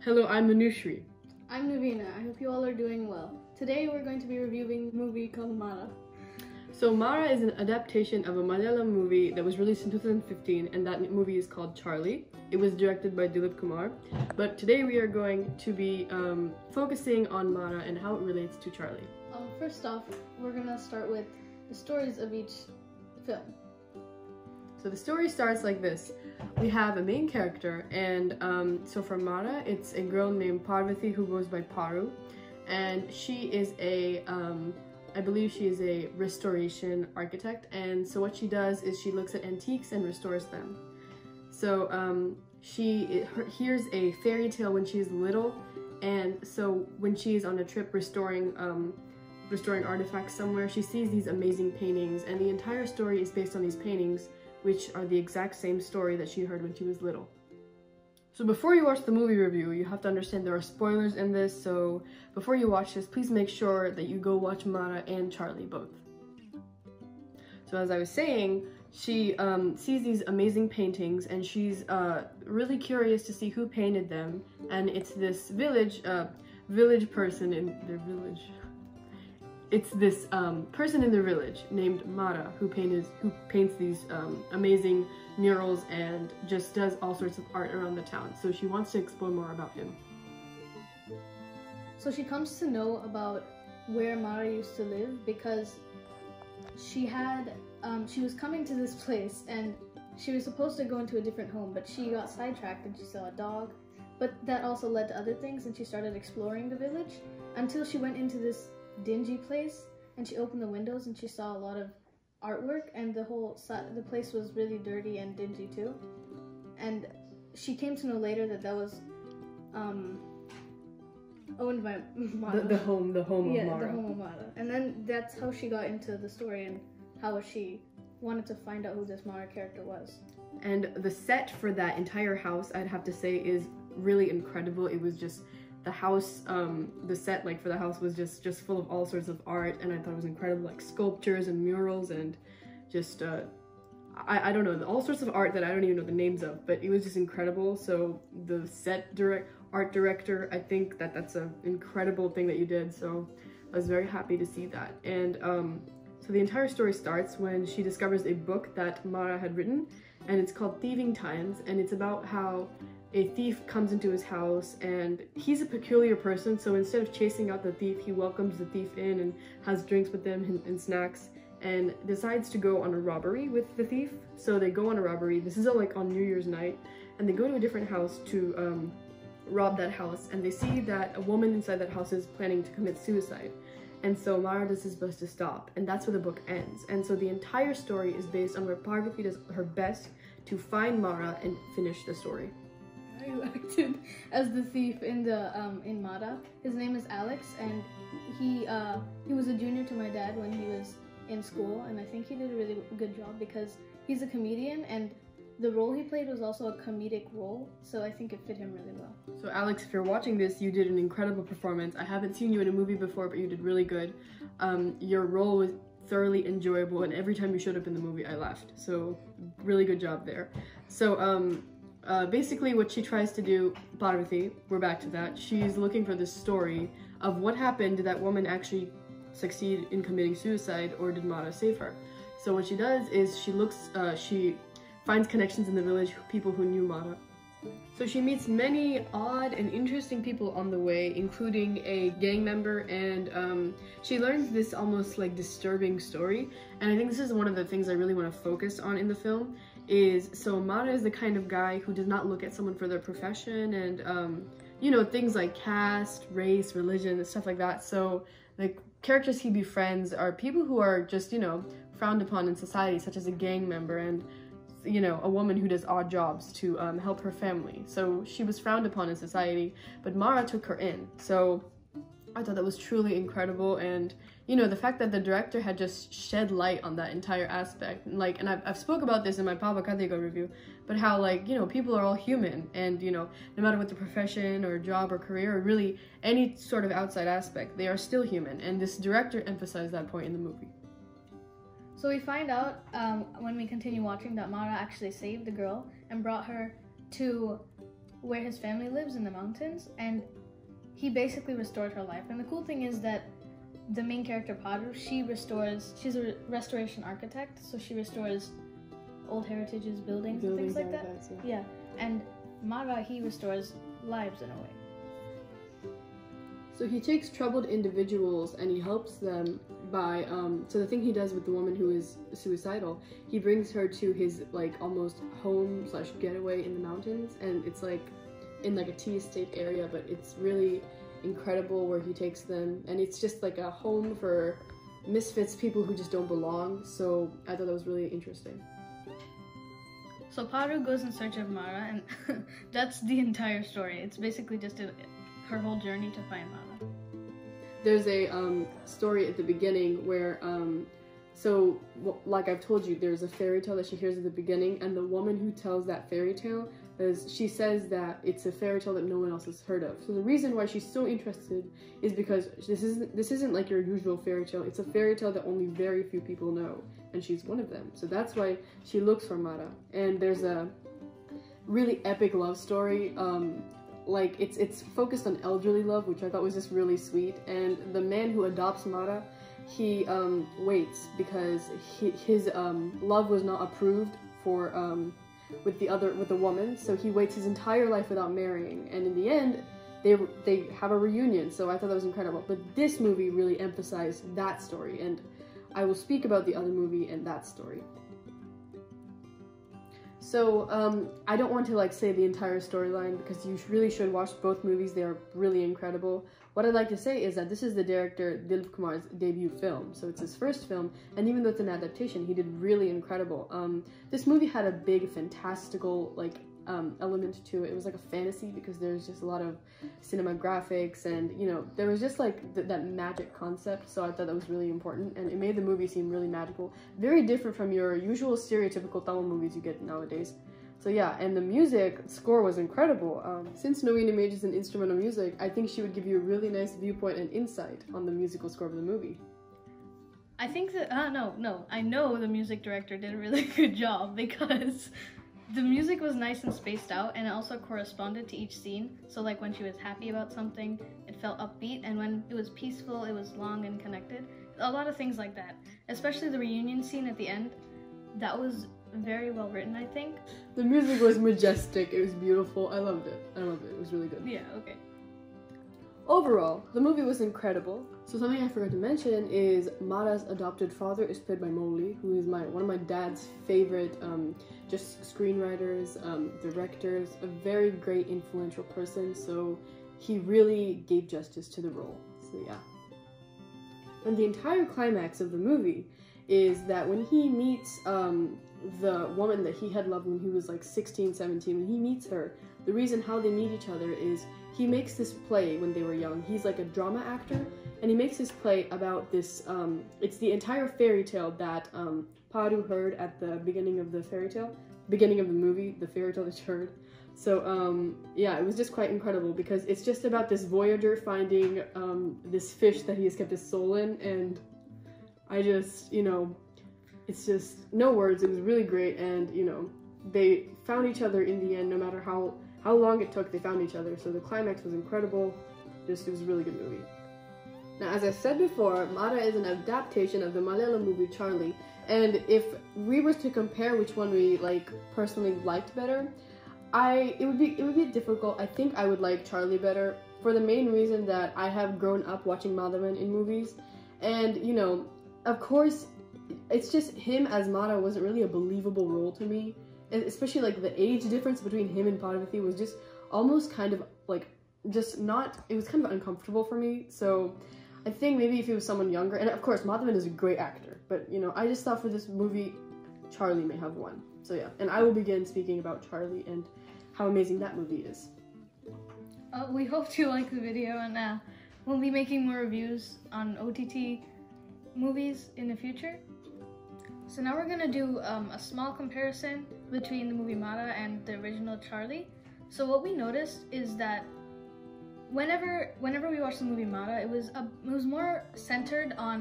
Hello, I'm Manushri. I'm Navina. I hope you all are doing well. Today we're going to be reviewing a movie called Maara. So Maara is an adaptation of a Malayalam movie that was released in 2015, and that movie is called Charlie. It was directed by Dilip Kumar, but today we are going to be focusing on Maara and how it relates to Charlie. First off, we're going to start with the stories of each film. So the story starts like this. We have a main character, and so for Maara, it's a girl named Parvathy who goes by Paru, and she is a, I believe she is a restoration architect, and so what she does is she looks at antiques and restores them. So she hears a fairy tale when she's little, and so when she's on a trip restoring artifacts somewhere, she sees these amazing paintings, and the entire story is based on these paintings, which are the exact same story that she heard when she was little. So before you watch the movie review, you have to understand there are spoilers in this, so before you watch this, please make sure that you go watch Maara and Charlie both. So as I was saying, she sees these amazing paintings, and she's really curious to see who painted them, and it's this village person in their village. It's this person in their village named Maara who paints these amazing murals and just does all sorts of art around the town. So she wants to explore more about him. So she comes to know about where Maara used to live because she was coming to this place and she was supposed to go into a different home, but she got sidetracked and she saw a dog. But that also led to other things, and she started exploring the village until she went into this dingy place, and she opened the windows and she saw a lot of artwork, and the place was really dirty and dingy too. And she came to know later that that was owned by Maara. The home of Maara. Yeah, the home of Maara. And then that's how she got into the story and how she wanted to find out who this Maara character was. And the set for that entire house, I'd have to say, is really incredible. It was just the house, the set for the house was just full of all sorts of art, and I thought it was incredible, like sculptures and murals and just I don't know, all sorts of art that I don't even know the names of, but it was just incredible. So the art director, I think that's an incredible thing that you did, so I was very happy to see that. And so the entire story starts when she discovers a book that Maara had written, and it's called Thieving Times, and it's about how a thief comes into his house, and he's a peculiar person, so instead of chasing out the thief, he welcomes the thief in and has drinks with them and snacks, and decides to go on a robbery with the thief. So they go on a robbery. This is on New Year's night, and they go to a different house to rob that house, and they see that a woman inside that house is planning to commit suicide. And so Maara does his best to stop, and that's where the book ends. And so the entire story is based on where Parvathy does her best to find Maara and finish the story. Who acted as the thief in Maara. His name is Alex, and he was a junior to my dad when he was in school, and I think he did a really good job because he's a comedian, and the role he played was also a comedic role, so I think it fit him really well. So Alex, if you're watching this, you did an incredible performance. I haven't seen you in a movie before, but you did really good. Your role was thoroughly enjoyable, and every time you showed up in the movie, I laughed. So really good job there. So basically what she tries to do, Parvathy, we're back to that, she's looking for this story of what happened. Did that woman actually succeed in committing suicide, or did Maara save her? So what she does is she finds connections in the village, people who knew Maara. So she meets many odd and interesting people on the way, including a gang member, and she learns this almost disturbing story. And I think this is one of the things I really want to focus on in the film. So Maara is the kind of guy who does not look at someone for their profession and things like caste, race, religion, and stuff like that. So the characters he befriends are people who are just frowned upon in society, such as a gang member, and you know, a woman who does odd jobs to help her family. So she was frowned upon in society, but Maara took her in. So I thought that was truly incredible, and you know, the fact that the director had just shed light on that entire aspect, like, and I've spoke about this in my Parvathymenon review, but how, like, you know, people are all human, and you know, no matter what the profession or job or career or really any sort of outside aspect, they are still human, and this director emphasized that point in the movie. So we find out when we continue watching that Maara actually saved the girl and brought her to where his family lives in the mountains, and he basically restored her life. And the cool thing is that the main character, Paru, she's a restoration architect, so she restores old heritages, buildings and things like that. Yeah. And Maara, he restores lives in a way. So he takes troubled individuals and he helps them by, so the thing he does with the woman who is suicidal, he brings her to his, like, almost home / getaway in the mountains, and it's like in like a tea estate area, but it's really incredible where he takes them, and it's just like a home for misfits, people who just don't belong. So I thought that was really interesting. So Paru goes in search of Maara, and that's the entire story. It's basically just her whole journey to find Maara. There's a story at the beginning where so like I've told you, there's a fairy tale that she hears at the beginning, and the woman who tells that fairy tale, she says that it's a fairy tale that no one else has heard of. So the reason why she's so interested is because this isn't like your usual fairy tale. It's a fairy tale that only very few people know, and she's one of them. So that's why she looks for Maara. And there's a really epic love story. Like it's focused on elderly love, which I thought was just really sweet. And the man who adopts Maara, he waits because his love was not approved for with the woman, so he waits his entire life without marrying, and in the end they have a reunion. So I thought that was incredible. But this movie really emphasized that story, and I will speak about the other movie and that story. So I don't want to like say the entire storyline because you really should watch both movies. They are really incredible. What I'd like to say is that this is the director Dilip Kumar's debut film, so it's his first film, and even though it's an adaptation, he did really incredible. This movie had a big fantastical like element to it. It was like a fantasy because there's just a lot of cinematographics, and you know, there was just like that magic concept, so I thought that was really important, and it made the movie seem really magical. Very different from your usual stereotypical Tamil movies you get nowadays. So yeah, and the music score was incredible. Since Nawin majors in instrumental music, I think she would give you a really nice viewpoint and insight on the musical score of the movie. I think that, no, I know the music director did a really good job because the music was nice and spaced out, and it also corresponded to each scene. So like when she was happy about something, it felt upbeat, and when it was peaceful, it was long and connected. A lot of things like that, especially the reunion scene at the end, that was very well written, I think. The music was majestic, it was beautiful, I loved it. It was really good. Yeah, okay. Overall, the movie was incredible. So something I forgot to mention is Maara's adopted father is played by Molly, who is one of my dad's favorite just screenwriters, directors, a very great influential person, so he really gave justice to the role. So yeah. And the entire climax of the movie is that when he meets the woman that he had loved when he was like 16, 17, when he meets her, the reason how they meet each other is he makes this play when they were young. He's like a drama actor, and he makes this play about this, it's the entire fairy tale that Paru heard at the beginning of the beginning of the movie, the fairy tale that she heard. So yeah, it was just quite incredible because it's just about this voyager finding this fish that he has kept his soul in, and I just, you know, it's just no words. It was really great, and you know, they found each other in the end. No matter how long it took, they found each other. So the climax was incredible. It was a really good movie. Now, as I said before, Maara is an adaptation of the Malayalam movie Charlie, and if we were to compare which one we like personally liked better, it would be difficult. I think I would like Charlie better for the main reason that I have grown up watching Madhavan in movies, and you know, of course, it's just him as Maara wasn't really a believable role to me, and especially like the age difference between him and Parvathy was just almost kind of like just not. It was kind of uncomfortable for me. So I think maybe if he was someone younger, and of course Madhavan is a great actor, but you know, I just thought for this movie, Charlie may have won. So yeah, and I will begin speaking about Charlie and how amazing that movie is. We hope you like the video, and we'll be making more reviews on OTT movies in the future. So now we're gonna do a small comparison between the movie Maara and the original Charlie. So what we noticed is that whenever we watched the movie Maara, it was more centered on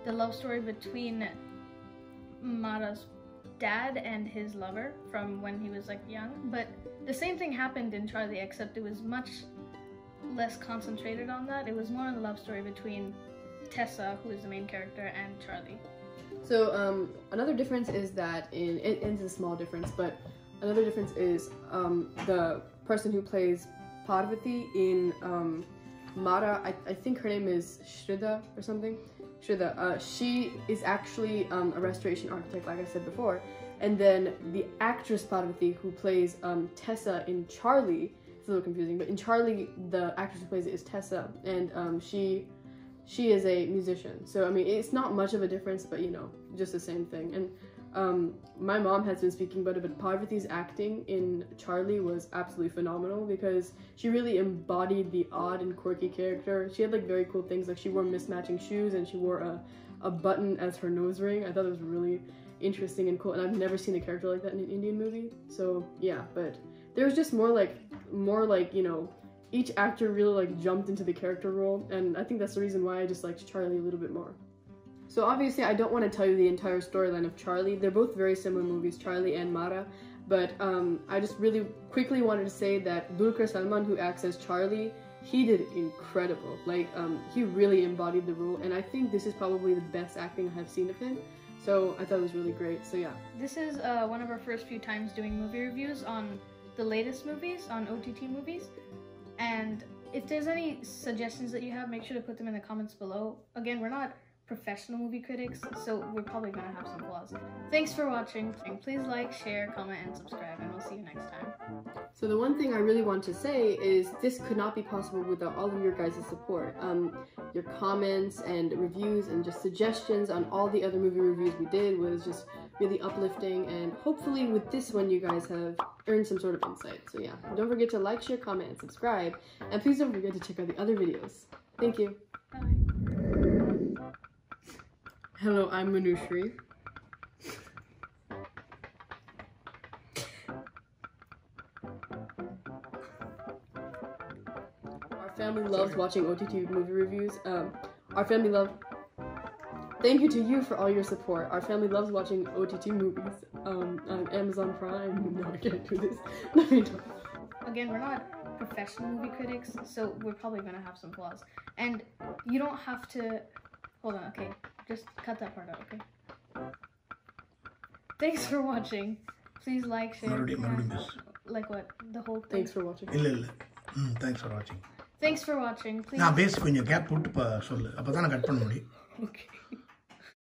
the love story between Maara's dad and his lover from when he was like young. But the same thing happened in Charlie, except it was much less concentrated on that. It was more on the love story between Tessa, who is the main character, and Charlie. So another difference is that it's a small difference, but another difference is the person who plays Parvathy in Maara, I think her name is Shrida or something. Shrida, she is actually a restoration architect, like I said before. And then the actress Parvathy, who plays Tessa in Charlie, it's a little confusing, but in Charlie, the actress who plays it is Tessa, and she is a musician. So I mean, it's not much of a difference, but you know, just the same thing. And my mom has been speaking about it, but Parvathy's acting in Charlie was absolutely phenomenal because she really embodied the odd and quirky character. She had like very cool things, like she wore mismatching shoes and she wore a button as her nose ring. I thought it was really interesting and cool, and I've never seen a character like that in an Indian movie. So yeah, but there was just more like you know, each actor really like jumped into the character role, and I think that's the reason why I just liked Charlie a little bit more. So obviously I don't want to tell you the entire storyline of Charlie. They're both very similar movies, Charlie and Maara, but I just really quickly wanted to say that Dulquer Salmaan, who acts as Charlie, he did incredible. Like he really embodied the role, and I think this is probably the best acting I have seen of him. So I thought it was really great. So yeah. This is one of our first few times doing movie reviews on the latest movies, on OTT movies. And if there's any suggestions that you have, make sure to put them in the comments below. Again, we're not professional movie critics, so we're probably gonna have some flaws. Thanks for watching. Please like, share, comment, and subscribe, and we'll see you next time. So the one thing I really want to say is this could not be possible without all of your guys' support. Your comments and reviews and just suggestions on all the other movie reviews we did was just really uplifting, and hopefully with this one you guys have earned some sort of insight. So yeah, don't forget to like, share, comment, and subscribe, and please don't forget to check out the other videos. Thank you. Bye. Hello, I'm Manushri. Our family loves watching OTT movie reviews. Thank you to you for all your support. Our family loves watching OTT movies on Amazon Prime. No, I can't do this. No, I don't. Again, we're not professional movie critics, so we're probably gonna have some flaws. And you don't have to... Hold on, okay. Just cut that part out, okay? Thanks for watching. Please like, share, like what? The whole thing? Thanks for watching. Thanks for watching. Thanks for watching. Please. நான் பேசி கொஞ்சம் gap போட்டு சொல்ல அப்பதான் நான் cut பண்ண முடியும். Okay.